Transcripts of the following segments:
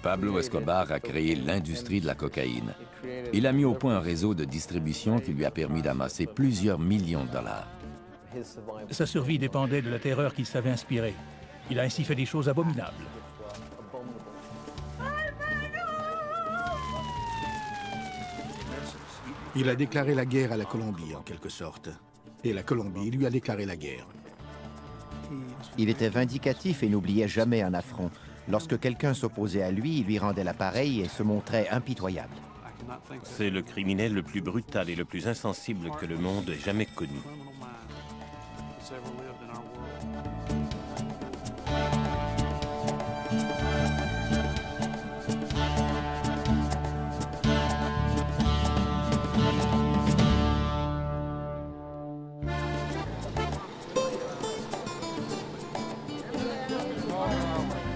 Pablo Escobar a créé l'industrie de la cocaïne. Il a mis au point un réseau de distribution qui lui a permis d'amasser plusieurs millions de dollars. Sa survie dépendait de la terreur qu'il savait inspirer. Il a ainsi fait des choses abominables. Il a déclaré la guerre à la Colombie, en quelque sorte. Et la Colombie lui a déclaré la guerre. Il était vindicatif et n'oubliait jamais un affront. Lorsque quelqu'un s'opposait à lui, il lui rendait l'appareil et se montrait impitoyable. C'est le criminel le plus brutal et le plus insensible que le monde ait jamais connu.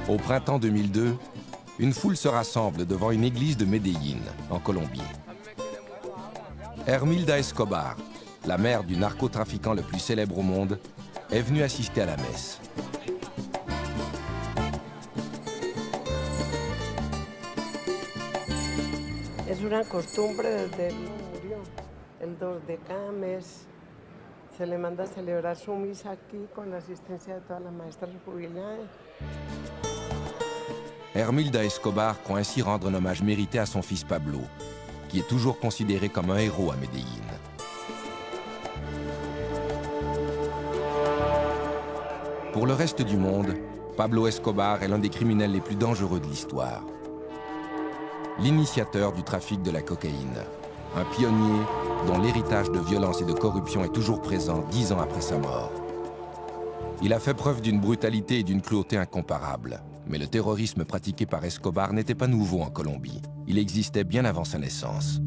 Au printemps 2002, une foule se rassemble devant une église de Medellín, en Colombie. Hermilda Escobar, la mère du narcotrafiquant le plus célèbre au monde, est venue assister à la messe. Es una costumbre desde murió. El 2 de cada mes se le manda a celebrar su misa aquí con la asistencia de todas las maestras jubiladas. Hermilda Escobar croit ainsi rendre un hommage mérité à son fils Pablo, qui est toujours considéré comme un héros à Medellín. Pour le reste du monde, Pablo Escobar est l'un des criminels les plus dangereux de l'histoire. L'initiateur du trafic de la cocaïne, un pionnier dont l'héritage de violence et de corruption est toujours présent 10 ans après sa mort. Il a fait preuve d'une brutalité et d'une cruauté incomparables. Mais le terrorisme pratiqué par Escobar n'était pas nouveau en Colombie. Il existait bien avant sa naissance.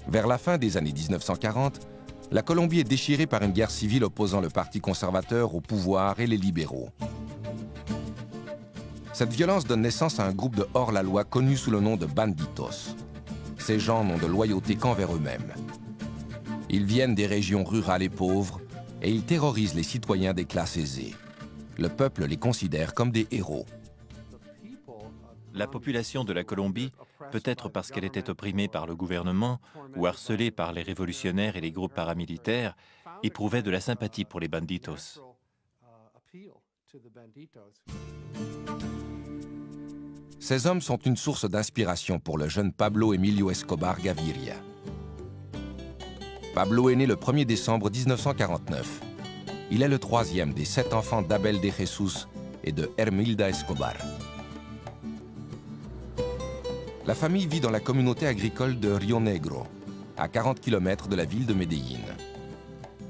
Vers la fin des années 1940, la Colombie est déchirée par une guerre civile opposant le Parti conservateur au pouvoir et les libéraux. Cette violence donne naissance à un groupe de hors-la-loi connu sous le nom de banditos. Ces gens n'ont de loyauté qu'envers eux-mêmes. Ils viennent des régions rurales et pauvres, et ils terrorisent les citoyens des classes aisées. Le peuple les considère comme des héros. La population de la Colombie, peut-être parce qu'elle était opprimée par le gouvernement ou harcelée par les révolutionnaires et les groupes paramilitaires, éprouvait de la sympathie pour les banditos. Ces hommes sont une source d'inspiration pour le jeune Pablo Emilio Escobar Gaviria. Pablo est né le 1er décembre 1949. Il est le troisième des 7 enfants d'Abel de Jesus et de Hermilda Escobar. La famille vit dans la communauté agricole de Rio Negro, à 40 km de la ville de Medellín.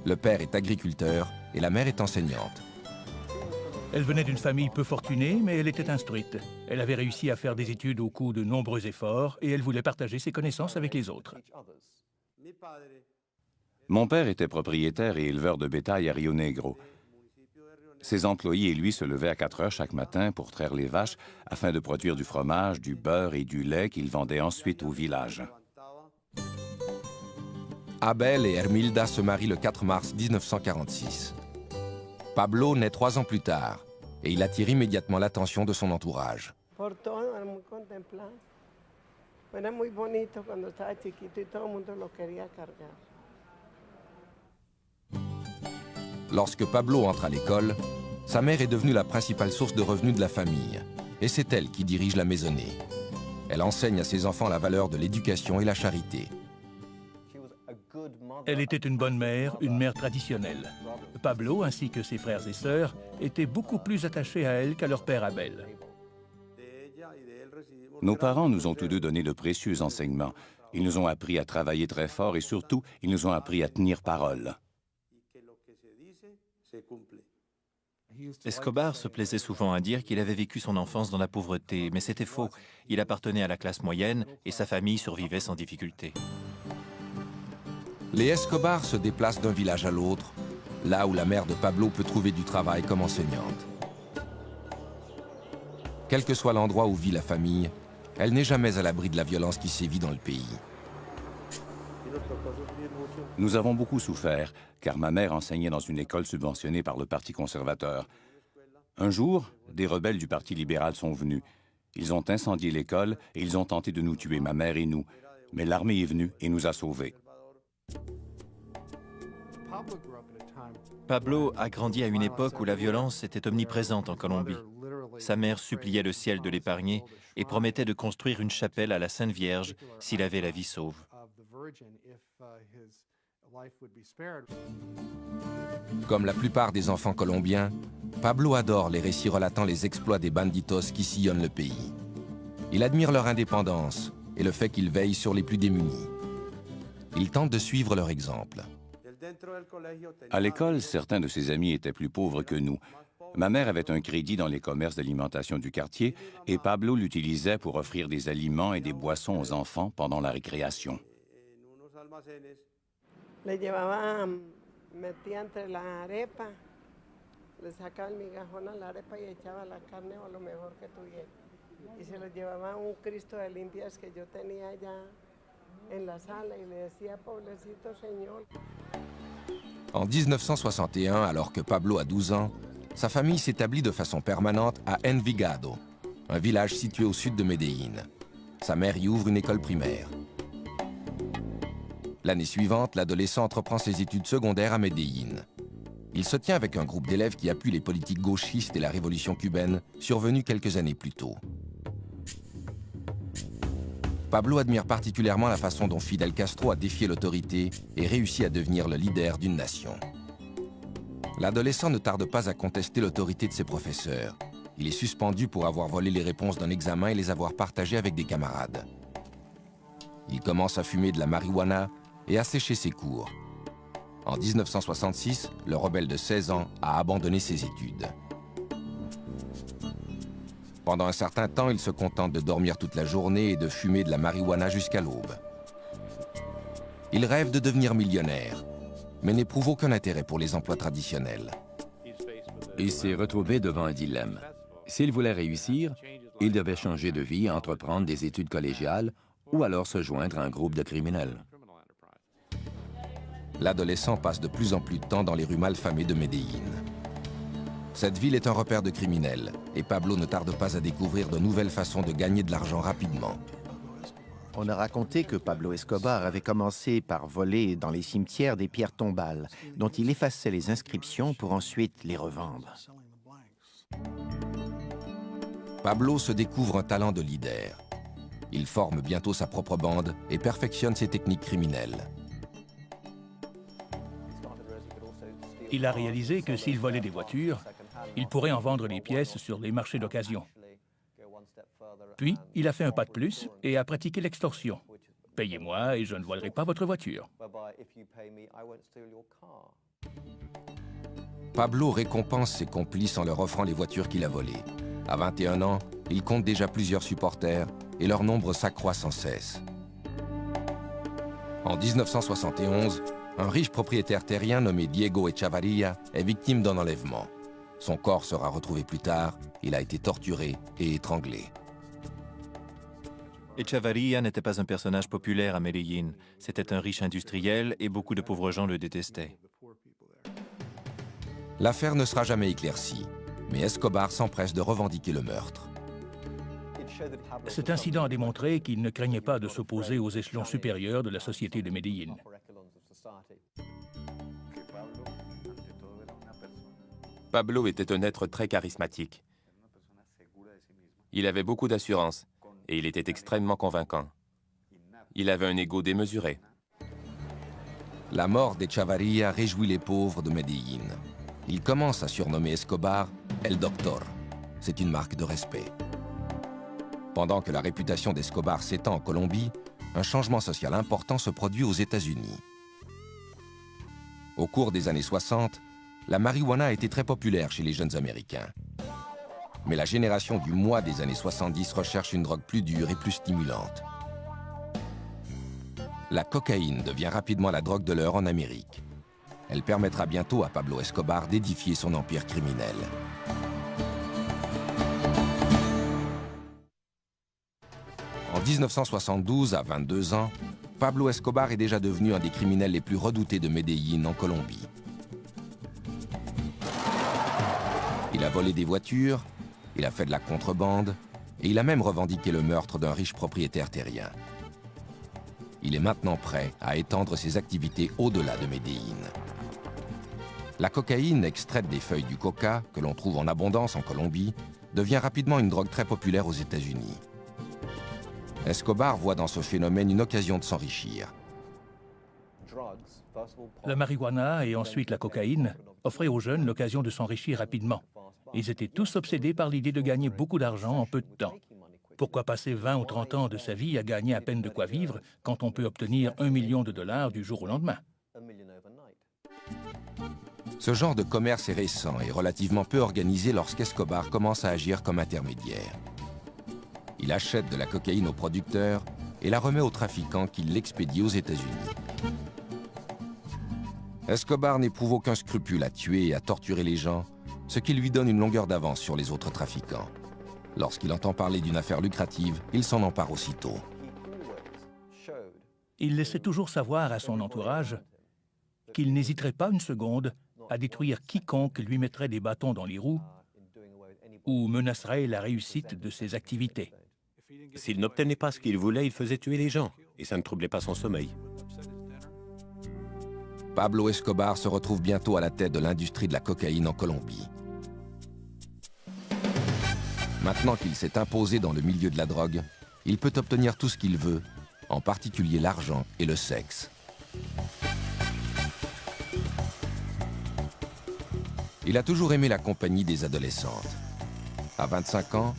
Le père est agriculteur et la mère est enseignante. Elle venait d'une famille peu fortunée, mais elle était instruite. Elle avait réussi à faire des études au coût de nombreux efforts et elle voulait partager ses connaissances avec les autres. Mon père était propriétaire et éleveur de bétail à Rio Negro. Ses employés et lui se levaient à 4 heures chaque matin pour traire les vaches afin de produire du fromage, du beurre et du lait qu'ils vendaient ensuite au village. Abel et Hermilda se marient le 4 mars 1946. Pablo naît 3 ans plus tard et il attire immédiatement l'attention de son entourage. Lorsque Pablo entre à l'école, sa mère est devenue la principale source de revenus de la famille, et c'est elle qui dirige la maisonnée. Elle enseigne à ses enfants la valeur de l'éducation et la charité. Elle était une bonne mère, une mère traditionnelle. Pablo, ainsi que ses frères et sœurs, étaient beaucoup plus attachés à elle qu'à leur père Abel. Nos parents nous ont tous deux donné de précieux enseignements. Ils nous ont appris à travailler très fort et surtout, ils nous ont appris à tenir parole. Escobar se plaisait souvent à dire qu'il avait vécu son enfance dans la pauvreté, mais c'était faux. Il appartenait à la classe moyenne et sa famille survivait sans difficulté. Les Escobar se déplacent d'un village à l'autre, là où la mère de Pablo peut trouver du travail comme enseignante. Quel que soit l'endroit où vit la famille, elle n'est jamais à l'abri de la violence qui sévit dans le pays. Nous avons beaucoup souffert, car ma mère enseignait dans une école subventionnée par le Parti conservateur. Un jour, des rebelles du Parti libéral sont venus. Ils ont incendié l'école et ils ont tenté de nous tuer, ma mère et nous. Mais l'armée est venue et nous a sauvés. Pablo a grandi à une époque où la violence était omniprésente en Colombie. Sa mère suppliait le ciel de l'épargner et promettait de construire une chapelle à la Sainte Vierge s'il avait la vie sauve. Comme la plupart des enfants colombiens, Pablo adore les récits relatant les exploits des banditos qui sillonnent le pays. Il admire leur indépendance et le fait qu'ils veillent sur les plus démunis. Il tente de suivre leur exemple. À l'école, certains de ses amis étaient plus pauvres que nous. Ma mère avait un crédit dans les commerces d'alimentation du quartier et Pablo l'utilisait pour offrir des aliments et des boissons aux enfants pendant la récréation. Le llevaba, metía entre la arepa, le sacaba el migajón a la arepa y echaba la carne o lo mejor que tuviera. Y se lo llevaba a un Cristo de limpias que yo tenía allá en la sala y le decía, pobrecito señor. En 1961, alors que Pablo a 12 ans, sa famille s'établit de façon permanente à Envigado, un village situé au sud de Medellín. Sa mère y ouvre une école primaire. L'année suivante, l'adolescent entreprend ses études secondaires à Medellín. Il se tient avec un groupe d'élèves qui appuie les politiques gauchistes et la révolution cubaine, survenue quelques années plus tôt. Pablo admire particulièrement la façon dont Fidel Castro a défié l'autorité et réussi à devenir le leader d'une nation. L'adolescent ne tarde pas à contester l'autorité de ses professeurs. Il est suspendu pour avoir volé les réponses d'un examen et les avoir partagées avec des camarades. Il commence à fumer de la marijuana et à sécher ses cours. En 1966, le rebelle de 16 ans a abandonné ses études. Pendant un certain temps, il se contente de dormir toute la journée et de fumer de la marijuana jusqu'à l'aube. Il rêve de devenir millionnaire, mais n'éprouve aucun intérêt pour les emplois traditionnels. Il s'est retrouvé devant un dilemme. S'il voulait réussir, il devait changer de vie, entreprendre des études collégiales ou alors se joindre à un groupe de criminels. L'adolescent passe de plus en plus de temps dans les rues malfamées de Medellín. Cette ville est un repère de criminels et Pablo ne tarde pas à découvrir de nouvelles façons de gagner de l'argent rapidement. On a raconté que Pablo Escobar avait commencé par voler dans les cimetières des pierres tombales, dont il effaçait les inscriptions pour ensuite les revendre. Pablo se découvre un talent de leader. Il forme bientôt sa propre bande et perfectionne ses techniques criminelles. Il a réalisé que s'il volait des voitures, il pourrait en vendre les pièces sur les marchés d'occasion. Puis, il a fait un pas de plus et a pratiqué l'extorsion. Payez-moi et je ne volerai pas votre voiture. Pablo récompense ses complices en leur offrant les voitures qu'il a volées. À 21 ans, il compte déjà plusieurs supporters et leur nombre s'accroît sans cesse. En 1971, un riche propriétaire terrien nommé Diego Echavarria est victime d'un enlèvement. Son corps sera retrouvé plus tard, il a été torturé et étranglé. Echavarria n'était pas un personnage populaire à Medellín. C'était un riche industriel et beaucoup de pauvres gens le détestaient. L'affaire ne sera jamais éclaircie, mais Escobar s'empresse de revendiquer le meurtre. Cet incident a démontré qu'il ne craignait pas de s'opposer aux échelons supérieurs de la société de Medellín. Pablo était un être très charismatique. Il avait beaucoup d'assurance et il était extrêmement convaincant. Il avait un ego démesuré. La mort d'Echavarria réjouit les pauvres de Medellín. Il commence à surnommer Escobar El Doctor. C'est une marque de respect. Pendant que la réputation d'Escobar s'étend en Colombie, un changement social important se produit aux États-Unis. Au cours des années 60, la marijuana a été très populaire chez les jeunes Américains. Mais la génération du moi des années 70 recherche une drogue plus dure et plus stimulante. La cocaïne devient rapidement la drogue de l'heure en Amérique. Elle permettra bientôt à Pablo Escobar d'édifier son empire criminel. En 1972, à 22 ans, Pablo Escobar est déjà devenu un des criminels les plus redoutés de Medellín en Colombie. Il a volé des voitures, il a fait de la contrebande et il a même revendiqué le meurtre d'un riche propriétaire terrien. Il est maintenant prêt à étendre ses activités au-delà de Medellín. La cocaïne, extraite des feuilles du coca, que l'on trouve en abondance en Colombie, devient rapidement une drogue très populaire aux États-Unis. Escobar voit dans ce phénomène une occasion de s'enrichir. La marijuana et ensuite la cocaïne offraient aux jeunes l'occasion de s'enrichir rapidement. Ils étaient tous obsédés par l'idée de gagner beaucoup d'argent en peu de temps. Pourquoi passer 20 ou 30 ans de sa vie à gagner à peine de quoi vivre quand on peut obtenir $1 million du jour au lendemain? Ce genre de commerce est récent et relativement peu organisé lorsqu'Escobar commence à agir comme intermédiaire. Il achète de la cocaïne aux producteurs et la remet aux trafiquants qui l'expédient aux États-Unis. Escobar n'éprouve aucun scrupule à tuer et à torturer les gens, ce qui lui donne une longueur d'avance sur les autres trafiquants. Lorsqu'il entend parler d'une affaire lucrative, il s'en empare aussitôt. Il laissait toujours savoir à son entourage qu'il n'hésiterait pas une seconde à détruire quiconque lui mettrait des bâtons dans les roues ou menacerait la réussite de ses activités. S'il n'obtenait pas ce qu'il voulait, il faisait tuer les gens, et ça ne troublait pas son sommeil. Pablo Escobar se retrouve bientôt à la tête de l'industrie de la cocaïne en Colombie. Maintenant qu'il s'est imposé dans le milieu de la drogue, il peut obtenir tout ce qu'il veut, en particulier l'argent et le sexe. Il a toujours aimé la compagnie des adolescentes. À 25 ans,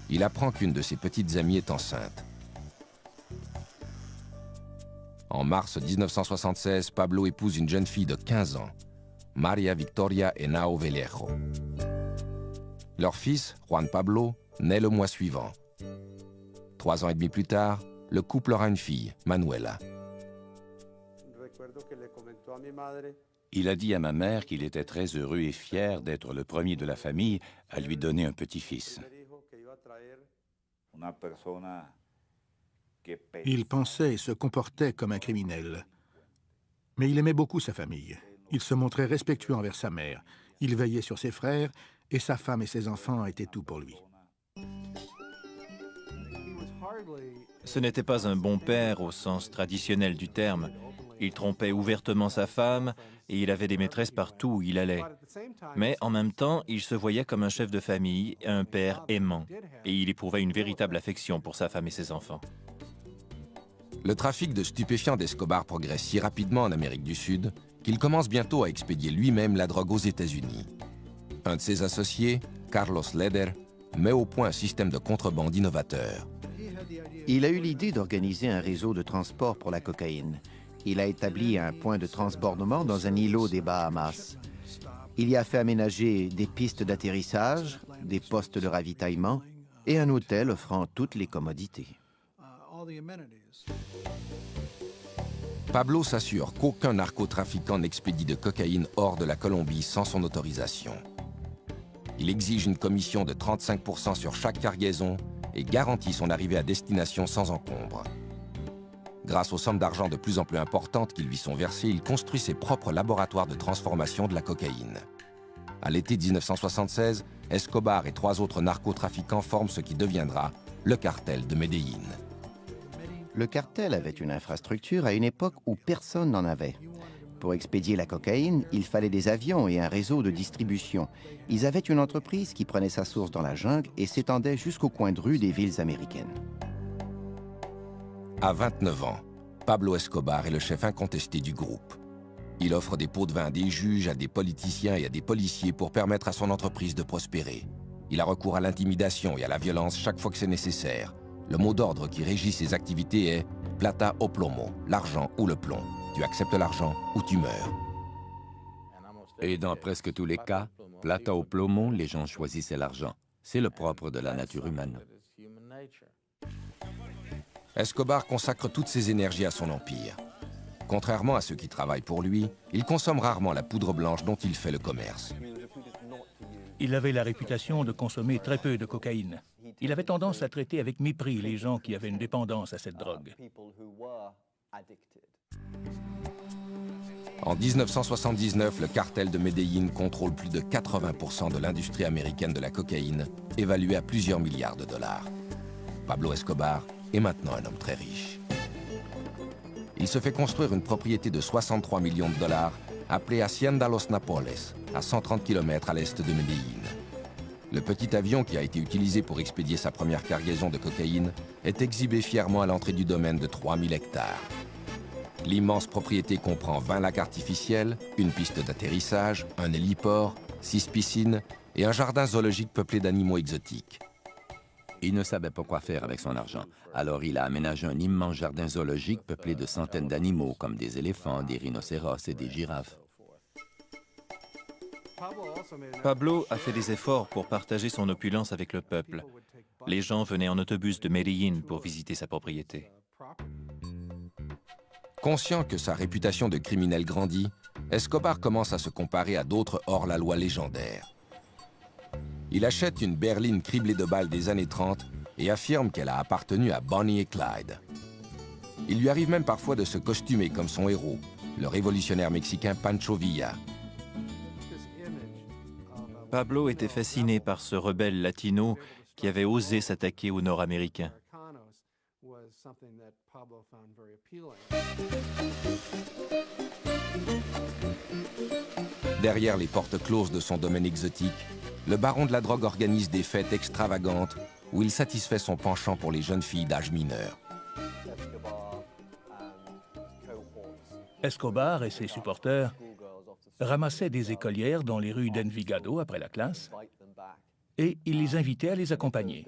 il apprend qu'une de ses petites amies est enceinte. En mars 1976, Pablo épouse une jeune fille de 15 ans, Maria Victoria Henao Vallejo. Leur fils, Juan Pablo, naît le mois suivant. 3 ans et demi plus tard, le couple aura une fille, Manuela. Il a dit à ma mère qu'il était très heureux et fier d'être le premier de la famille à lui donner un petit-fils. Il pensait et se comportait comme un criminel. Mais il aimait beaucoup sa famille. Il se montrait respectueux envers sa mère. Il veillait sur ses frères et sa femme et ses enfants étaient tout pour lui. Ce n'était pas un bon père au sens traditionnel du terme. Il trompait ouvertement sa femme et il avait des maîtresses partout où il allait. Mais en même temps, il se voyait comme un chef de famille, un père aimant, et il éprouvait une véritable affection pour sa femme et ses enfants. Le trafic de stupéfiants d'Escobar progresse si rapidement en Amérique du Sud qu'il commence bientôt à expédier lui-même la drogue aux États-Unis. Un de ses associés, Carlos Leder, met au point un système de contrebande innovateur. Il a eu l'idée d'organiser un réseau de transport pour la cocaïne. Il a établi un point de transbordement dans un îlot des Bahamas. Il y a fait aménager des pistes d'atterrissage, des postes de ravitaillement et un hôtel offrant toutes les commodités. Pablo s'assure qu'aucun narcotrafiquant n'expédie de cocaïne hors de la Colombie sans son autorisation. Il exige une commission de 35% sur chaque cargaison et garantit son arrivée à destination sans encombre. Grâce aux sommes d'argent de plus en plus importantes qui lui sont versées, il construit ses propres laboratoires de transformation de la cocaïne. À l'été 1976, Escobar et 3 autres narcotrafiquants forment ce qui deviendra le cartel de Medellín. Le cartel avait une infrastructure à une époque où personne n'en avait. Pour expédier la cocaïne, il fallait des avions et un réseau de distribution. Ils avaient une entreprise qui prenait sa source dans la jungle et s'étendait jusqu'au coin de rue des villes américaines. À 29 ans, Pablo Escobar est le chef incontesté du groupe. Il offre des pots de vin à des juges, à des politiciens et à des policiers pour permettre à son entreprise de prospérer. Il a recours à l'intimidation et à la violence chaque fois que c'est nécessaire. Le mot d'ordre qui régit ses activités est « plata o plomo », l'argent ou le plomb. Tu acceptes l'argent ou tu meurs. Et dans presque tous les cas, plata o plomo, les gens choisissaient l'argent. C'est le propre de la nature humaine. Escobar consacre toutes ses énergies à son empire. Contrairement à ceux qui travaillent pour lui, il consomme rarement la poudre blanche dont il fait le commerce. Il avait la réputation de consommer très peu de cocaïne. Il avait tendance à traiter avec mépris les gens qui avaient une dépendance à cette drogue. En 1979, le cartel de Medellín contrôle plus de 80% de l'industrie américaine de la cocaïne, évaluée à plusieurs milliards de dollars. Pablo Escobar est maintenant un homme très riche. Il se fait construire une propriété de 63 millions de dollars, appelée Hacienda Los Napoles, à 130 km à l'est de Medellín. Le petit avion qui a été utilisé pour expédier sa première cargaison de cocaïne est exhibé fièrement à l'entrée du domaine de 3000 hectares. L'immense propriété comprend 20 lacs artificiels, une piste d'atterrissage, un héliport, 6 piscines et un jardin zoologique peuplé d'animaux exotiques. Il ne savait pas quoi faire avec son argent, alors il a aménagé un immense jardin zoologique peuplé de centaines d'animaux comme des éléphants, des rhinocéros et des girafes. Pablo a fait des efforts pour partager son opulence avec le peuple. Les gens venaient en autobus de Medellín pour visiter sa propriété. Conscient que sa réputation de criminel grandit, Escobar commence à se comparer à d'autres hors-la-loi légendaires. Il achète une berline criblée de balles des années 30 et affirme qu'elle a appartenu à Bonnie et Clyde. Il lui arrive même parfois de se costumer comme son héros, le révolutionnaire mexicain Pancho Villa. Pablo était fasciné par ce rebelle latino qui avait osé s'attaquer aux Nord-Américains. Derrière les portes closes de son domaine exotique, le baron de la drogue organise des fêtes extravagantes où il satisfait son penchant pour les jeunes filles d'âge mineur. Escobar et ses supporters ramassaient des écolières dans les rues d'Envigado après la classe et il les invitait à les accompagner.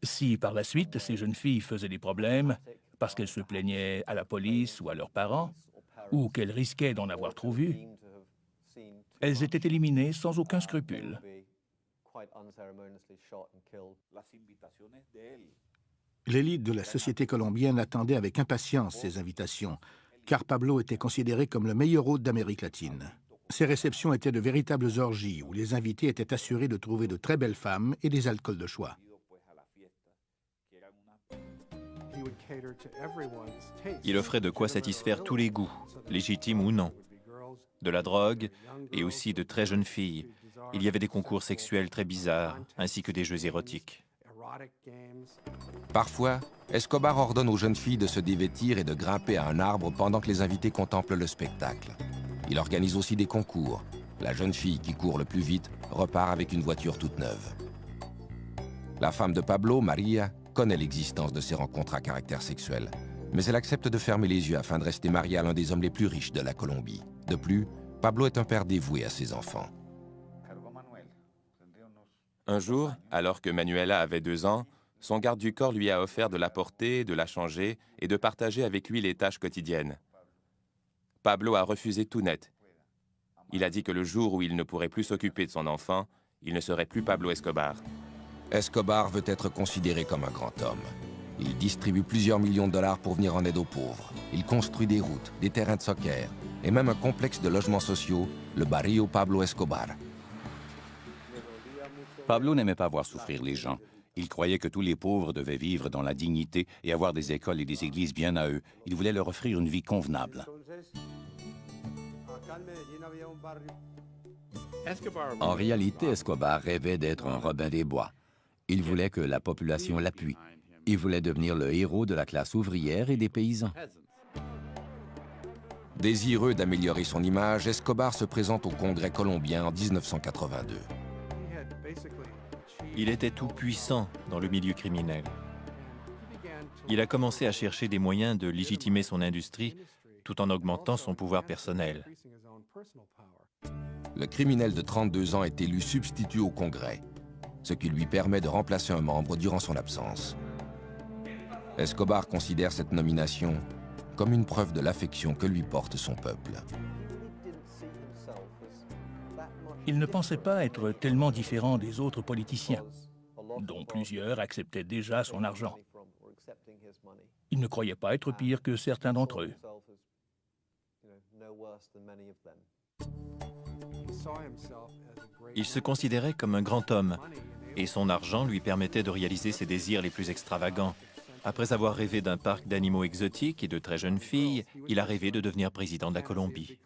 Si par la suite ces jeunes filles faisaient des problèmes parce qu'elles se plaignaient à la police ou à leurs parents, ou qu'elles risquaient d'en avoir trop vu, elles étaient éliminées sans aucun scrupule. L'élite de la société colombienne attendait avec impatience ces invitations, car Pablo était considéré comme le meilleur hôte d'Amérique latine. Ces réceptions étaient de véritables orgies où les invités étaient assurés de trouver de très belles femmes et des alcools de choix. Il offrait de quoi satisfaire tous les goûts, légitimes ou non. De la drogue et aussi de très jeunes filles. Il y avait des concours sexuels très bizarres, ainsi que des jeux érotiques. Parfois, Escobar ordonne aux jeunes filles de se dévêtir et de grimper à un arbre pendant que les invités contemplent le spectacle. Il organise aussi des concours. La jeune fille qui court le plus vite repart avec une voiture toute neuve. La femme de Pablo, Maria, connaît l'existence de ces rencontres à caractère sexuel, mais elle accepte de fermer les yeux afin de rester mariée à l'un des hommes les plus riches de la Colombie. De plus, Pablo est un père dévoué à ses enfants. Un jour, alors que Manuela avait 2 ans, son garde du corps lui a offert de la porter, de la changer et de partager avec lui les tâches quotidiennes. Pablo a refusé tout net. Il a dit que le jour où il ne pourrait plus s'occuper de son enfant, il ne serait plus Pablo Escobar. Escobar veut être considéré comme un grand homme. Il distribue plusieurs millions de dollars pour venir en aide aux pauvres. Il construit des routes, des terrains de soccer et même un complexe de logements sociaux, le Barrio Pablo Escobar. Pablo n'aimait pas voir souffrir les gens. Il croyait que tous les pauvres devaient vivre dans la dignité et avoir des écoles et des églises bien à eux. Il voulait leur offrir une vie convenable. En réalité, Escobar rêvait d'être un Robin des Bois. Il voulait que la population l'appuie. Il voulait devenir le héros de la classe ouvrière et des paysans. Désireux d'améliorer son image, Escobar se présente au Congrès colombien en 1982. Il était tout puissant dans le milieu criminel. Il a commencé à chercher des moyens de légitimer son industrie tout en augmentant son pouvoir personnel. Le criminel de 32 ans est élu substitut au Congrès, ce qui lui permet de remplacer un membre durant son absence. Escobar considère cette nomination comme une preuve de l'affection que lui porte son peuple. Il ne pensait pas être tellement différent des autres politiciens, dont plusieurs acceptaient déjà son argent. Il ne croyait pas être pire que certains d'entre eux. Il se considérait comme un grand homme, et son argent lui permettait de réaliser ses désirs les plus extravagants. Après avoir rêvé d'un parc d'animaux exotiques et de très jeunes filles, il a rêvé de devenir président de la Colombie.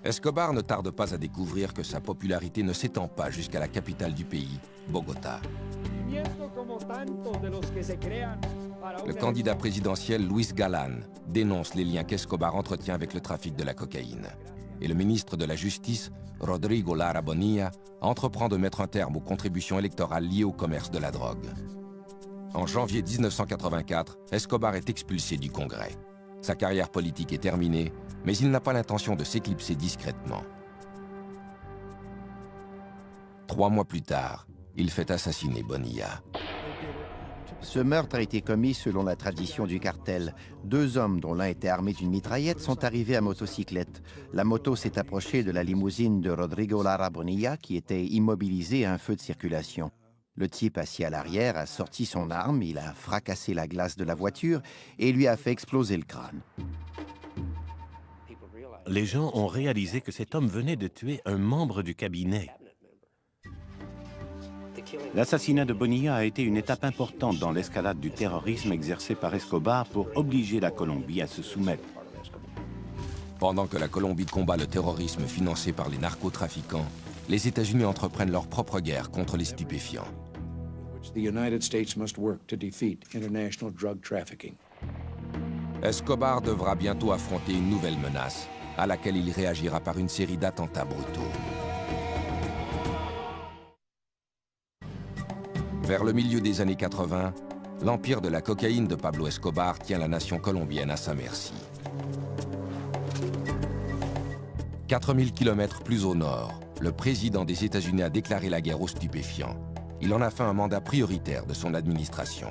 Escobar ne tarde pas à découvrir que sa popularité ne s'étend pas jusqu'à la capitale du pays, Bogota. Le candidat présidentiel Luis Galán dénonce les liens qu'Escobar entretient avec le trafic de la cocaïne. Et le ministre de la Justice, Rodrigo Lara Bonilla, entreprend de mettre un terme aux contributions électorales liées au commerce de la drogue. En janvier 1984, Escobar est expulsé du Congrès. Sa carrière politique est terminée, mais il n'a pas l'intention de s'éclipser discrètement. 3 mois plus tard, il fait assassiner Bonilla. Ce meurtre a été commis selon la tradition du cartel. 2 hommes, dont l'un était armé d'une mitraillette, sont arrivés à motocyclette. La moto s'est approchée de la limousine de Rodrigo Lara Bonilla, qui était immobilisé à un feu de circulation. Le type assis à l'arrière a sorti son arme, il a fracassé la glace de la voiture et lui a fait exploser le crâne. Les gens ont réalisé que cet homme venait de tuer un membre du cabinet. L'assassinat de Bonilla a été une étape importante dans l'escalade du terrorisme exercé par Escobar pour obliger la Colombie à se soumettre. Pendant que la Colombie combat le terrorisme financé par les narcotrafiquants, les États-Unis entreprennent leur propre guerre contre les stupéfiants. Escobar devra bientôt affronter une nouvelle menace, à laquelle il réagira par une série d'attentats brutaux. Vers le milieu des années 80, l'empire de la cocaïne de Pablo Escobar tient la nation colombienne à sa merci. 4000 km plus au nord, le président des États-Unis a déclaré la guerre aux stupéfiants. Il en a fait un mandat prioritaire de son administration.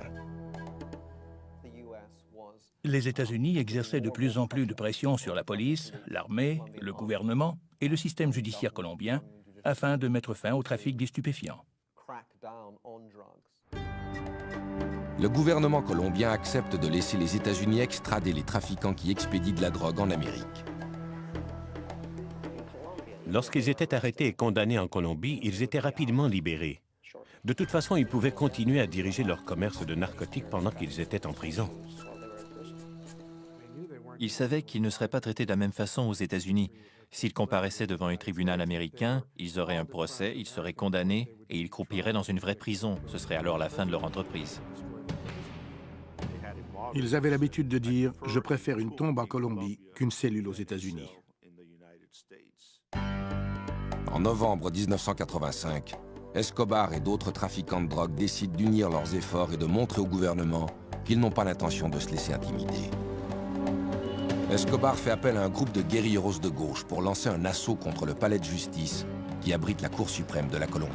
Les États-Unis exerçaient de plus en plus de pression sur la police, l'armée, le gouvernement et le système judiciaire colombien afin de mettre fin au trafic des stupéfiants. Le gouvernement colombien accepte de laisser les États-Unis extrader les trafiquants qui expédient de la drogue en Amérique. Lorsqu'ils étaient arrêtés et condamnés en Colombie, ils étaient rapidement libérés. De toute façon, ils pouvaient continuer à diriger leur commerce de narcotiques pendant qu'ils étaient en prison. Ils savaient qu'ils ne seraient pas traités de la même façon aux États-Unis. S'ils comparaissaient devant un tribunal américain, ils auraient un procès, ils seraient condamnés et ils croupiraient dans une vraie prison. Ce serait alors la fin de leur entreprise. Ils avaient l'habitude de dire « Je préfère une tombe en Colombie qu'une cellule aux États-Unis ». En novembre 1985, Escobar et d'autres trafiquants de drogue décident d'unir leurs efforts et de montrer au gouvernement qu'ils n'ont pas l'intention de se laisser intimider. Escobar fait appel à un groupe de guérilleros de gauche pour lancer un assaut contre le palais de justice qui abrite la Cour suprême de la Colombie.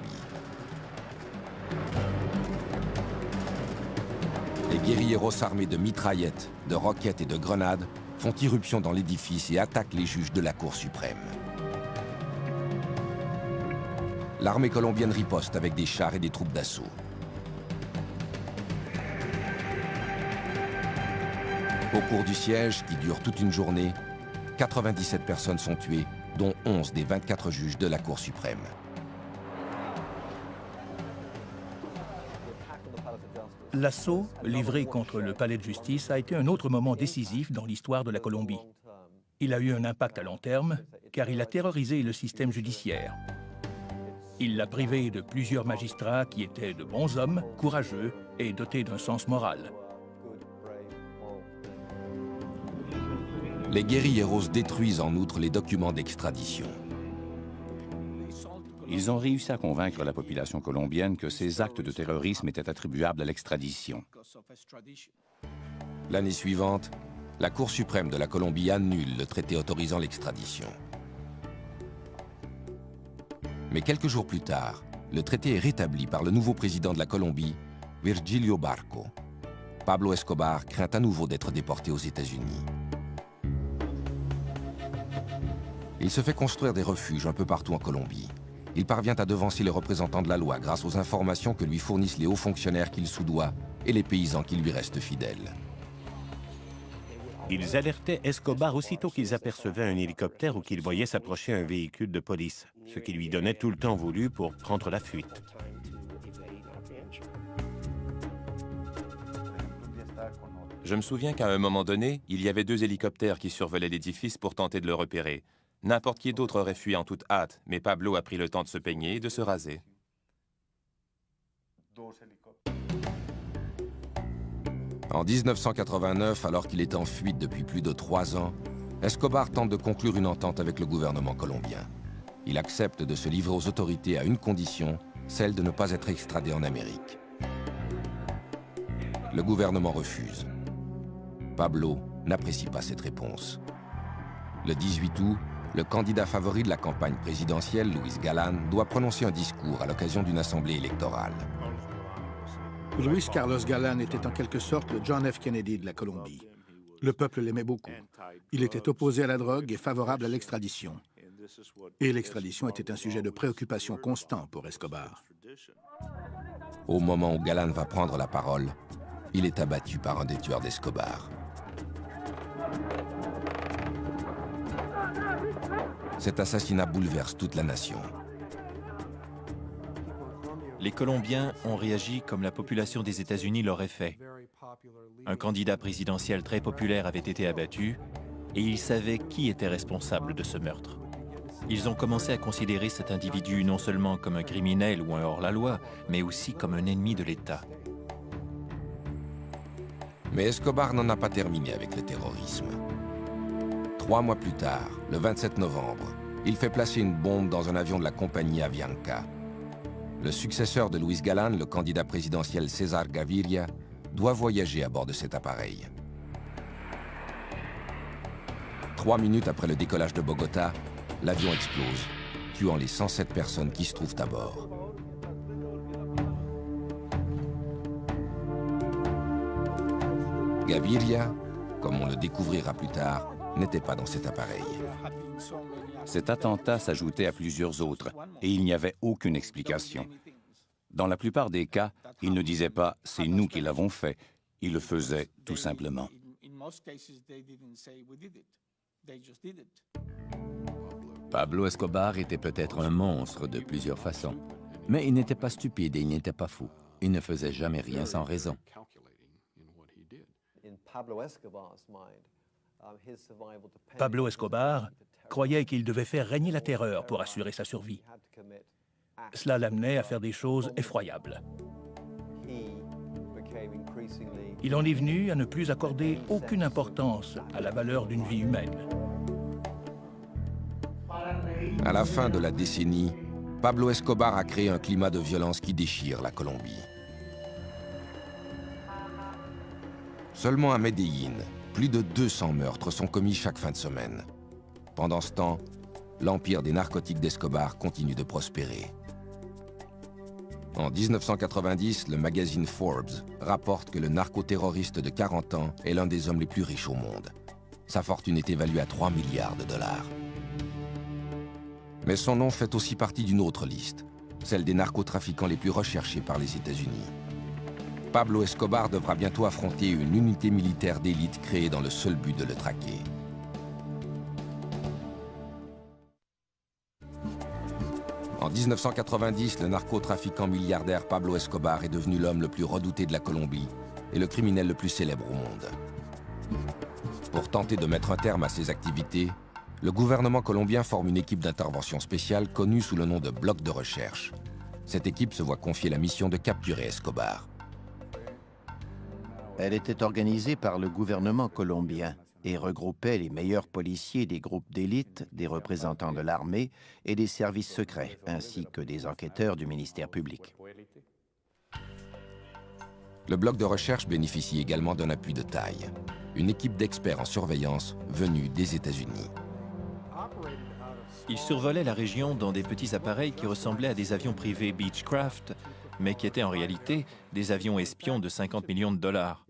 Les guérilleros armés de mitraillettes, de roquettes et de grenades font irruption dans l'édifice et attaquent les juges de la Cour suprême. L'armée colombienne riposte avec des chars et des troupes d'assaut. Au cours du siège, qui dure toute une journée, 97 personnes sont tuées, dont 11 des 24 juges de la Cour suprême. L'assaut livré contre le palais de justice a été un autre moment décisif dans l'histoire de la Colombie. Il a eu un impact à long terme, car il a terrorisé le système judiciaire. Il l'a privé de plusieurs magistrats qui étaient de bons hommes, courageux et dotés d'un sens moral. Les guérilleros détruisent en outre les documents d'extradition. Ils ont réussi à convaincre la population colombienne que ces actes de terrorisme étaient attribuables à l'extradition. L'année suivante, la Cour suprême de la Colombie annule le traité autorisant l'extradition. Mais quelques jours plus tard, le traité est rétabli par le nouveau président de la Colombie, Virgilio Barco. Pablo Escobar craint à nouveau d'être déporté aux États-Unis. Il se fait construire des refuges un peu partout en Colombie. Il parvient à devancer les représentants de la loi grâce aux informations que lui fournissent les hauts fonctionnaires qu'il soudoie et les paysans qui lui restent fidèles. Ils alertaient Escobar aussitôt qu'ils apercevaient un hélicoptère ou qu'ils voyaient s'approcher un véhicule de police, ce qui lui donnait tout le temps voulu pour prendre la fuite. Je me souviens qu'à un moment donné, il y avait 2 hélicoptères qui survolaient l'édifice pour tenter de le repérer. N'importe qui d'autre aurait fui en toute hâte, mais Pablo a pris le temps de se peigner et de se raser. En 1989, alors qu'il est en fuite depuis plus de 3 ans, Escobar tente de conclure une entente avec le gouvernement colombien. Il accepte de se livrer aux autorités à une condition, celle de ne pas être extradé en Amérique. Le gouvernement refuse. Pablo n'apprécie pas cette réponse. Le 18 août, le candidat favori de la campagne présidentielle, Luis Galán, doit prononcer un discours à l'occasion d'une assemblée électorale. Luis Carlos Galán était en quelque sorte le John F. Kennedy de la Colombie. Le peuple l'aimait beaucoup. Il était opposé à la drogue et favorable à l'extradition. Et l'extradition était un sujet de préoccupation constant pour Escobar. Au moment où Galán va prendre la parole, il est abattu par un des tueurs d'Escobar. Cet assassinat bouleverse toute la nation. Les Colombiens ont réagi comme la population des États-Unis l'aurait fait. Un candidat présidentiel très populaire avait été abattu et ils savaient qui était responsable de ce meurtre. Ils ont commencé à considérer cet individu non seulement comme un criminel ou un hors-la-loi, mais aussi comme un ennemi de l'État. Mais Escobar n'en a pas terminé avec le terrorisme. 3 mois plus tard, le 27 novembre, il fait placer une bombe dans un avion de la compagnie Avianca. Le successeur de Luis Galán, le candidat présidentiel César Gaviria, doit voyager à bord de cet appareil. 3 minutes après le décollage de Bogota, l'avion explose, tuant les 107 personnes qui se trouvent à bord. Gaviria, comme on le découvrira plus tard, n'était pas dans cet appareil. Cet attentat s'ajoutait à plusieurs autres et il n'y avait aucune explication. Dans la plupart des cas, ils ne disaient pas « c'est nous qui l'avons fait », ils le faisaient tout simplement. Pablo Escobar était peut-être un monstre de plusieurs façons, mais il n'était pas stupide et il n'était pas fou. Il ne faisait jamais rien sans raison. Pablo Escobar croyait qu'il devait faire régner la terreur pour assurer sa survie. Cela l'amenait à faire des choses effroyables. Il en est venu à ne plus accorder aucune importance à la valeur d'une vie humaine. À la fin de la décennie, Pablo Escobar a créé un climat de violence qui déchire la Colombie. Seulement à Medellín, plus de 200 meurtres sont commis chaque fin de semaine. Pendant ce temps, l'empire des narcotiques d'Escobar continue de prospérer. En 1990, le magazine Forbes rapporte que le narcoterroriste de 40 ans est l'un des hommes les plus riches au monde. Sa fortune est évaluée à 3 milliards de dollars. Mais son nom fait aussi partie d'une autre liste, celle des narcotrafiquants les plus recherchés par les États-Unis. Pablo Escobar devra bientôt affronter une unité militaire d'élite créée dans le seul but de le traquer. En 1990, le narcotrafiquant milliardaire Pablo Escobar est devenu l'homme le plus redouté de la Colombie et le criminel le plus célèbre au monde. Pour tenter de mettre un terme à ses activités, le gouvernement colombien forme une équipe d'intervention spéciale connue sous le nom de Bloc de recherche. Cette équipe se voit confier la mission de capturer Escobar. Elle était organisée par le gouvernement colombien et regroupait les meilleurs policiers des groupes d'élite, des représentants de l'armée et des services secrets, ainsi que des enquêteurs du ministère public. Le bloc de recherche bénéficie également d'un appui de taille, une équipe d'experts en surveillance venue des États-Unis. Ils survolaient la région dans des petits appareils qui ressemblaient à des avions privés Beechcraft, mais qui étaient en réalité des avions espions de 50 millions de dollars.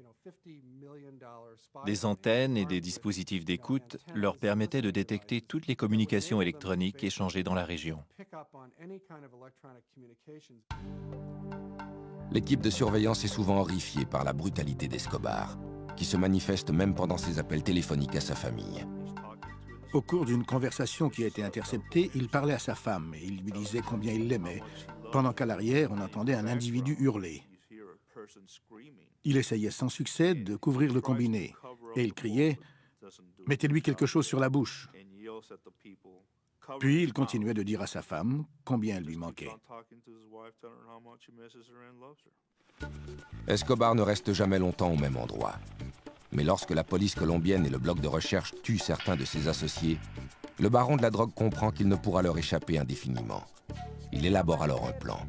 Des antennes et des dispositifs d'écoute leur permettaient de détecter toutes les communications électroniques échangées dans la région. L'équipe de surveillance est souvent horrifiée par la brutalité d'Escobar, qui se manifeste même pendant ses appels téléphoniques à sa famille. Au cours d'une conversation qui a été interceptée, il parlait à sa femme et il lui disait combien il l'aimait, pendant qu'à l'arrière, on entendait un individu hurler. Il essayait sans succès de couvrir le combiné, et il criait « Mettez-lui quelque chose sur la bouche ». Puis il continuait de dire à sa femme combien elle lui manquait. Escobar ne reste jamais longtemps au même endroit. Mais lorsque la police colombienne et le bloc de recherche tuent certains de ses associés, le baron de la drogue comprend qu'il ne pourra leur échapper indéfiniment. Il élabore alors un plan.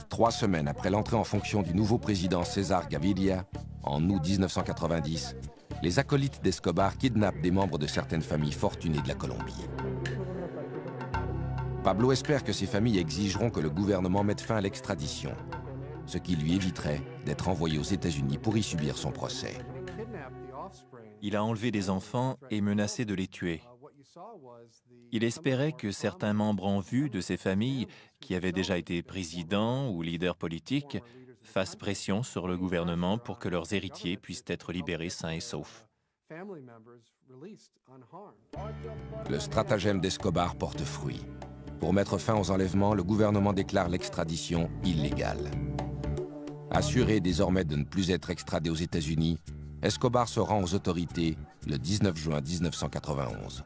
3 semaines après l'entrée en fonction du nouveau président César Gaviria, en août 1990, les acolytes d'Escobar kidnappent des membres de certaines familles fortunées de la Colombie. Pablo espère que ces familles exigeront que le gouvernement mette fin à l'extradition, ce qui lui éviterait d'être envoyé aux États-Unis pour y subir son procès. Il a enlevé des enfants et menacé de les tuer. Il espérait que certains membres en vue de ces familles, qui avaient déjà été présidents ou leaders politiques, fassent pression sur le gouvernement pour que leurs héritiers puissent être libérés sains et saufs. Le stratagème d'Escobar porte fruit. Pour mettre fin aux enlèvements, le gouvernement déclare l'extradition illégale. Assuré désormais de ne plus être extradé aux États-Unis, Escobar se rend aux autorités le 19 juin 1991.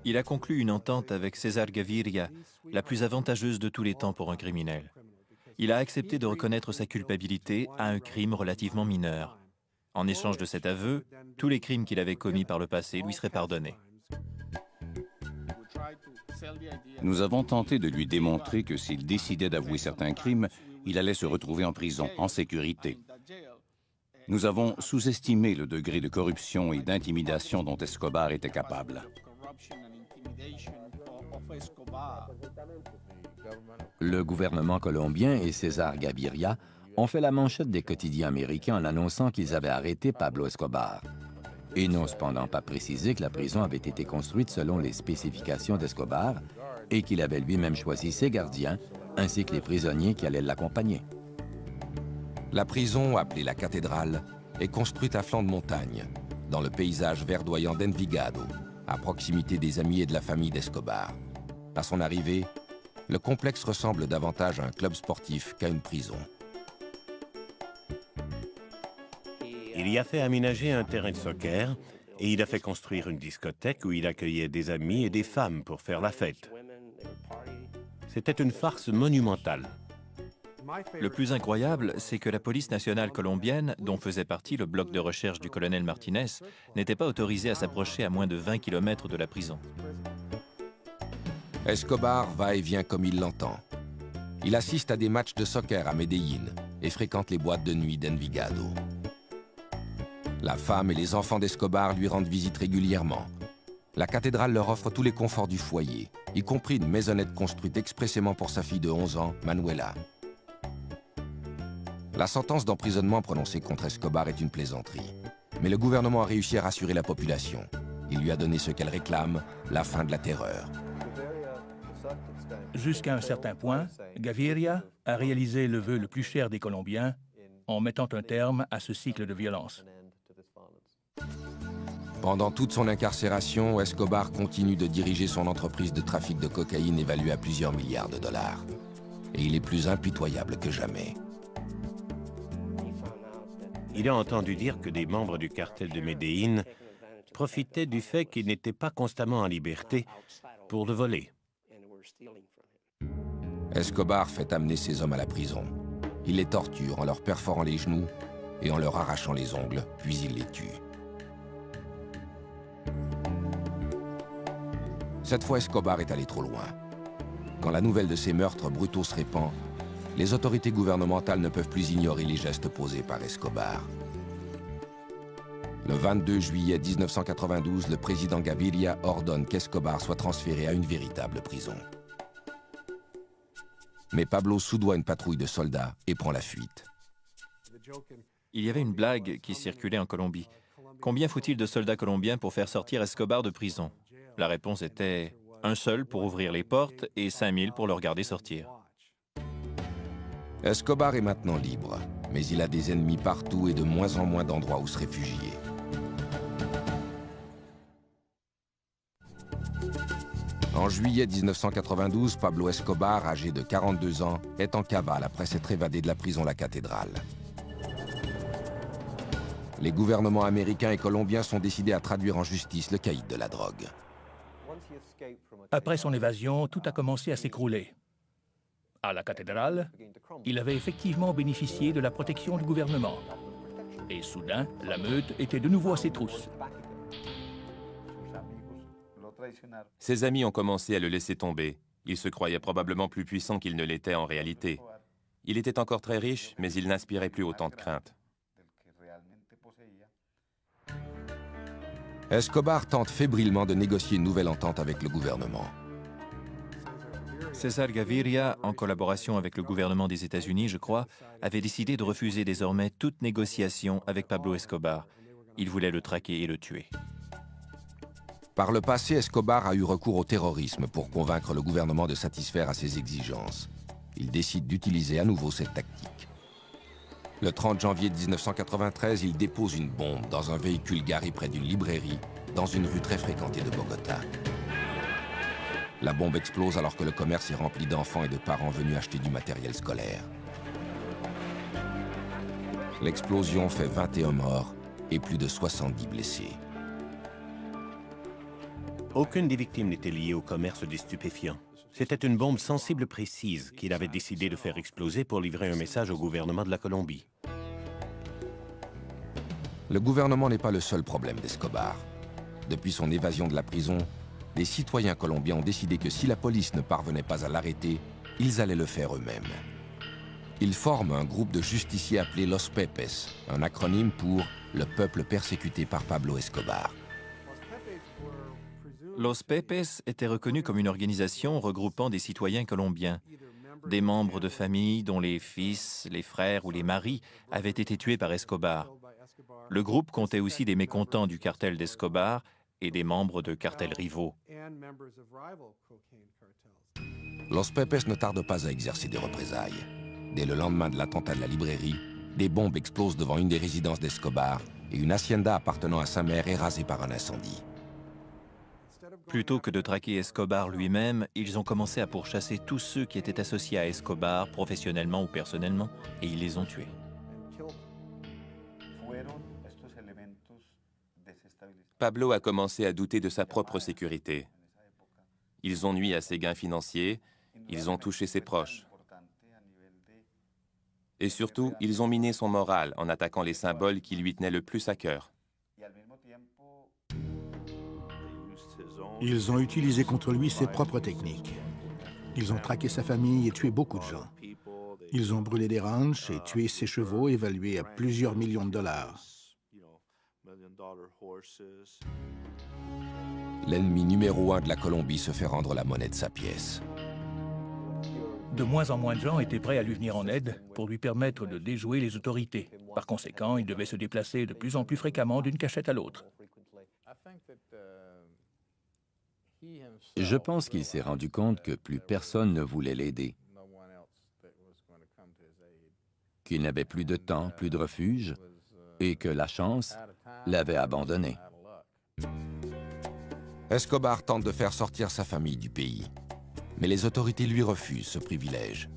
Il a conclu une entente avec César Gaviria, la plus avantageuse de tous les temps pour un criminel. Il a accepté de reconnaître sa culpabilité à un crime relativement mineur. En échange de cet aveu, tous les crimes qu'il avait commis par le passé lui seraient pardonnés. Nous avons tenté de lui démontrer que s'il décidait d'avouer certains crimes, il allait se retrouver en prison, en sécurité. Nous avons sous-estimé le degré de corruption et d'intimidation dont Escobar était capable. Le gouvernement colombien et César Gaviria ont fait la manchette des quotidiens américains en annonçant qu'ils avaient arrêté Pablo Escobar. Ils n'ont cependant pas précisé que la prison avait été construite selon les spécifications d'Escobar et qu'il avait lui-même choisi ses gardiens ainsi que les prisonniers qui allaient l'accompagner. La prison, appelée la cathédrale, est construite à flanc de montagne, dans le paysage verdoyant d'Envigado, à proximité des amis et de la famille d'Escobar. À son arrivée, le complexe ressemble davantage à un club sportif qu'à une prison. Il y a fait aménager un terrain de soccer et il a fait construire une discothèque où il accueillait des amis et des femmes pour faire la fête. C'était une farce monumentale. Le plus incroyable, c'est que la police nationale colombienne, dont faisait partie le bloc de recherche du colonel Martinez, n'était pas autorisée à s'approcher à moins de 20 km de la prison. Escobar va et vient comme il l'entend. Il assiste à des matchs de soccer à Medellín et fréquente les boîtes de nuit d'Envigado. La femme et les enfants d'Escobar lui rendent visite régulièrement. La cathédrale leur offre tous les conforts du foyer, y compris une maisonnette construite expressément pour sa fille de 11 ans, Manuela. La sentence d'emprisonnement prononcée contre Escobar est une plaisanterie. Mais le gouvernement a réussi à rassurer la population. Il lui a donné ce qu'elle réclame, la fin de la terreur. Jusqu'à un certain point, Gaviria a réalisé le vœu le plus cher des Colombiens en mettant un terme à ce cycle de violence. Pendant toute son incarcération, Escobar continue de diriger son entreprise de trafic de cocaïne évaluée à plusieurs milliards de dollars. Et il est plus impitoyable que jamais. Il a entendu dire que des membres du cartel de Medellín profitaient du fait qu'il n'était pas constamment en liberté pour le voler. Escobar fait amener ses hommes à la prison. Il les torture en leur perforant les genoux et en leur arrachant les ongles, puis il les tue. Cette fois, Escobar est allé trop loin. Quand la nouvelle de ces meurtres brutaux se répand, les autorités gouvernementales ne peuvent plus ignorer les gestes posés par Escobar. Le 22 juillet 1992, le président Gaviria ordonne qu'Escobar soit transféré à une véritable prison. Mais Pablo soudoie une patrouille de soldats et prend la fuite. Il y avait une blague qui circulait en Colombie. Combien faut-il de soldats colombiens pour faire sortir Escobar de prison? La réponse était un seul pour ouvrir les portes et 5000 pour le regarder sortir. Escobar est maintenant libre, mais il a des ennemis partout et de moins en moins d'endroits où se réfugier. En juillet 1992, Pablo Escobar, âgé de 42 ans, est en cavale après s'être évadé de la prison La Cathédrale. Les gouvernements américains et colombiens sont décidés à traduire en justice le caïd de la drogue. Après son évasion, tout a commencé à s'écrouler. À la cathédrale, il avait effectivement bénéficié de la protection du gouvernement. Et soudain, la meute était de nouveau à ses trousses. Ses amis ont commencé à le laisser tomber. Il se croyait probablement plus puissant qu'il ne l'était en réalité. Il était encore très riche, mais il n'inspirait plus autant de crainte. Escobar tente fébrilement de négocier une nouvelle entente avec le gouvernement. César Gaviria, en collaboration avec le gouvernement des États-Unis, je crois, avait décidé de refuser désormais toute négociation avec Pablo Escobar. Il voulait le traquer et le tuer. Par le passé, Escobar a eu recours au terrorisme pour convaincre le gouvernement de satisfaire à ses exigences. Il décide d'utiliser à nouveau cette tactique. Le 30 janvier 1993, il dépose une bombe dans un véhicule garé près d'une librairie, dans une rue très fréquentée de Bogota. La bombe explose alors que le commerce est rempli d'enfants et de parents venus acheter du matériel scolaire. L'explosion fait 21 morts et plus de 70 blessés. Aucune des victimes n'était liée au commerce des stupéfiants. C'était une bombe sensible précise qu'il avait décidé de faire exploser pour livrer un message au gouvernement de la Colombie. Le gouvernement n'est pas le seul problème d'Escobar. Depuis son évasion de la prison, les citoyens colombiens ont décidé que si la police ne parvenait pas à l'arrêter, ils allaient le faire eux-mêmes. Ils forment un groupe de justiciers appelé Los Pepes, un acronyme pour « le peuple persécuté par Pablo Escobar ». Los Pepes était reconnu comme une organisation regroupant des citoyens colombiens, des membres de famille dont les fils, les frères ou les maris avaient été tués par Escobar. Le groupe comptait aussi des mécontents du cartel d'Escobar et des membres de cartels rivaux. Los Pepes ne tarde pas à exercer des représailles. Dès le lendemain de l'attentat de la librairie, des bombes explosent devant une des résidences d'Escobar et une hacienda appartenant à sa mère est rasée par un incendie. Plutôt que de traquer Escobar lui-même, ils ont commencé à pourchasser tous ceux qui étaient associés à Escobar, professionnellement ou personnellement, et ils les ont tués. Pablo a commencé à douter de sa propre sécurité. Ils ont nui à ses gains financiers, ils ont touché ses proches. Et surtout, ils ont miné son moral en attaquant les symboles qui lui tenaient le plus à cœur. Ils ont utilisé contre lui ses propres techniques. Ils ont traqué sa famille et tué beaucoup de gens. Ils ont brûlé des ranchs et tué ses chevaux évalués à plusieurs millions de dollars. L'ennemi numéro 1 de la Colombie se fait rendre la monnaie de sa pièce. De moins en moins de gens étaient prêts à lui venir en aide pour lui permettre de déjouer les autorités. Par conséquent, il devait se déplacer de plus en plus fréquemment d'une cachette à l'autre. Je pense qu'il s'est rendu compte que plus personne ne voulait l'aider, qu'il n'avait plus de temps, plus de refuge, et que la chance l'avait abandonné. Escobar tente de faire sortir sa famille du pays, mais les autorités lui refusent ce privilège.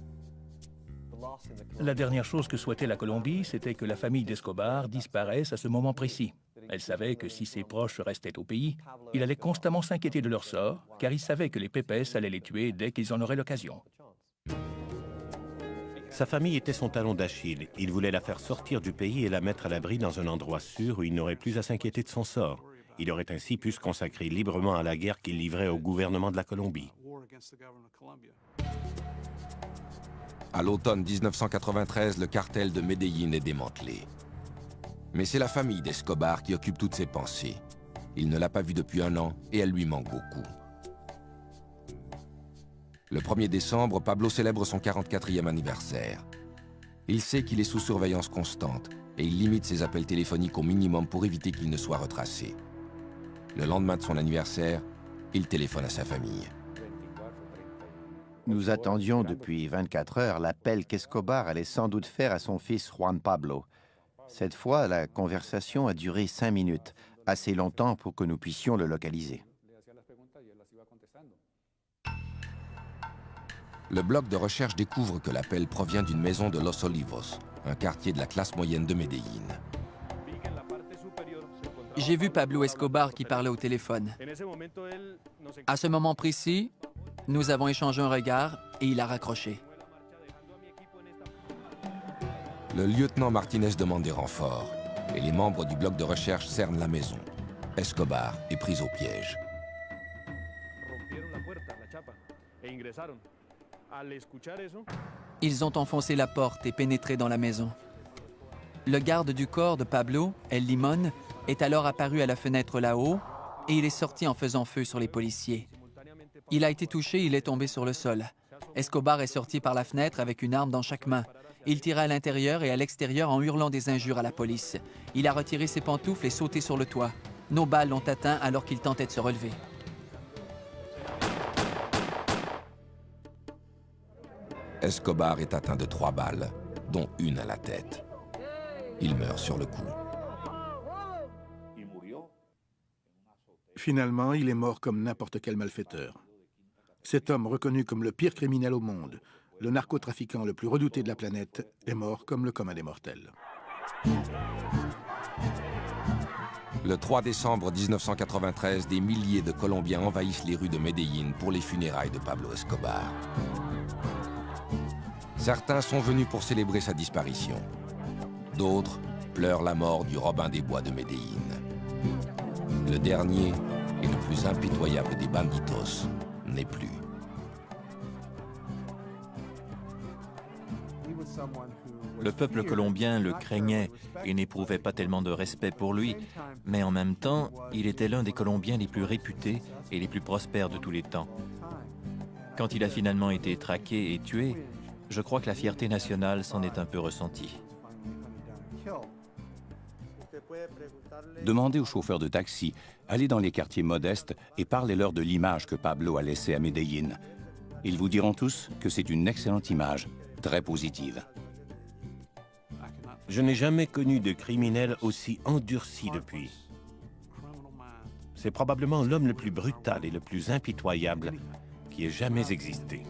La dernière chose que souhaitait la Colombie, c'était que la famille d'Escobar disparaisse à ce moment précis. Elle savait que si ses proches restaient au pays, il allait constamment s'inquiéter de leur sort, car il savait que les Pepes allaient les tuer dès qu'ils en auraient l'occasion. Sa famille était son talon d'Achille. Il voulait la faire sortir du pays et la mettre à l'abri dans un endroit sûr où il n'aurait plus à s'inquiéter de son sort. Il aurait ainsi pu se consacrer librement à la guerre qu'il livrait au gouvernement de la Colombie. À l'automne 1993, le cartel de Medellín est démantelé. Mais c'est la famille d'Escobar qui occupe toutes ses pensées. Il ne l'a pas vue depuis 1 an et elle lui manque beaucoup. Le 1er décembre, Pablo célèbre son 44e anniversaire. Il sait qu'il est sous surveillance constante et il limite ses appels téléphoniques au minimum pour éviter qu'il ne soit retracé. Le lendemain de son anniversaire, il téléphone à sa famille. Nous attendions depuis 24 heures l'appel qu'Escobar allait sans doute faire à son fils Juan Pablo. Cette fois, la conversation a duré 5 minutes, assez longtemps pour que nous puissions le localiser. Le bloc de recherche découvre que l'appel provient d'une maison de Los Olivos, un quartier de la classe moyenne de Medellín. J'ai vu Pablo Escobar qui parlait au téléphone. À ce moment précis, nous avons échangé un regard et il a raccroché. Le lieutenant Martinez demande des renforts et les membres du bloc de recherche cernent la maison. Escobar est pris au piège. Ils ont enfoncé la porte et pénétré dans la maison. Le garde du corps de Pablo, El Limón, est alors apparu à la fenêtre là-haut et il est sorti en faisant feu sur les policiers. Il a été touché, il est tombé sur le sol. Escobar est sorti par la fenêtre avec une arme dans chaque main. Il tira à l'intérieur et à l'extérieur en hurlant des injures à la police. Il a retiré ses pantoufles et sauté sur le toit. Nos balles l'ont atteint alors qu'il tentait de se relever. Escobar est atteint de 3 balles, dont une à la tête. Il meurt sur le coup. Finalement, il est mort comme n'importe quel malfaiteur. Cet homme, reconnu comme le pire criminel au monde, le narcotrafiquant le plus redouté de la planète, est mort comme le commun des mortels. Le 3 décembre 1993, des milliers de Colombiens envahissent les rues de Medellín pour les funérailles de Pablo Escobar. Certains sont venus pour célébrer sa disparition. D'autres pleurent la mort du Robin des Bois de Medellín. Le dernier et le plus impitoyable des banditos n'est plus. Le peuple colombien le craignait et n'éprouvait pas tellement de respect pour lui, mais en même temps, il était l'un des Colombiens les plus réputés et les plus prospères de tous les temps. Quand il a finalement été traqué et tué, je crois que la fierté nationale s'en est un peu ressentie. Demandez aux chauffeurs de taxi, allez dans les quartiers modestes et parlez-leur de l'image que Pablo a laissée à Medellín. Ils vous diront tous que c'est une excellente image, très positive. Je n'ai jamais connu de criminel aussi endurci depuis. C'est probablement l'homme le plus brutal et le plus impitoyable qui ait jamais existé.